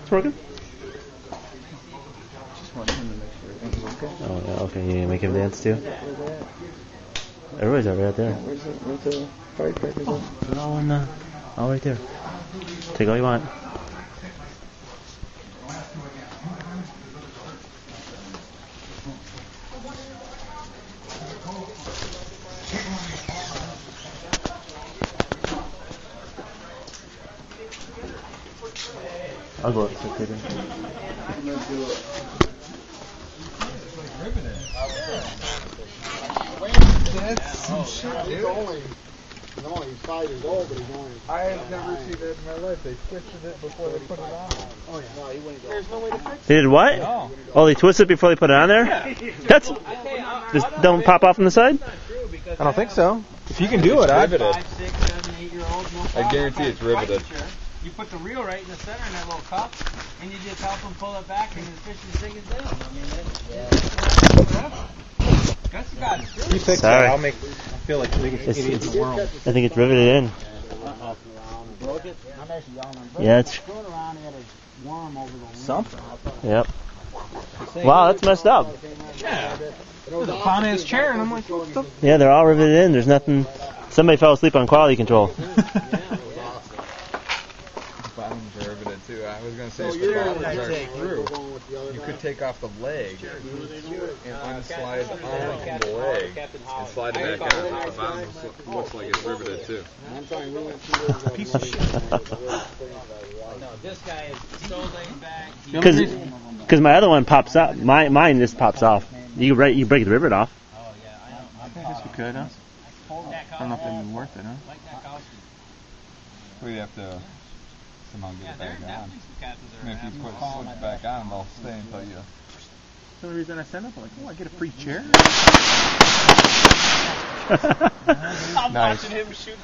It's working. Just want him to make sure everything's okay. Oh, yeah, okay. You make him dance too? Everybody's right there. Where's the firecrackers? They're all right there. Take all you want. I'll go up later. That's some shit, dude. He's only 5 years old, but he's only... I have never seen that in my life. They twisted it before they put it on. Oh, yeah. No, he wouldn't go. There's no way to fix it. They did what? No. Oh, they twisted it before they put it on there? That's... Just don't pop off on the side? I don't think so. If you can do it, I Riveted. 5, 6, 7, 8-year-olds, no problem. I guarantee it's riveted. You put the reel right in the center in that little cup, and you just help them pull it back, and the fish is as big as this. I mean, that's the guy's screw. You fix Sorry. it. I'll feel like the biggest idiot in the world. I think it's riveted in. Yeah, it's... Something. Yep. Wow, that's messed up. Yeah. There's a pawn in his chair, and I'm like, what the... Yeah, they're all riveted in. There's nothing... Somebody fell asleep on quality control. Bottoms are riveted too. I was going to say if the bottoms are through, you could take off the leg and unslide the arm from the leg and slide it back on. The bottom looks like it's riveted too. Piece of shit. No, this guy is so laid back. Because my other one pops up. Mine just pops off. You break the rivet off. Oh, yeah, I guess we could, huh? I don't know if that'd be worth it, huh? We'd have to somehow get it back on. And if you put it back on, they'll stay until you... That's the only reason I sent up. I'm like, oh, I get a free chair? I'm Nice. watching him shoot.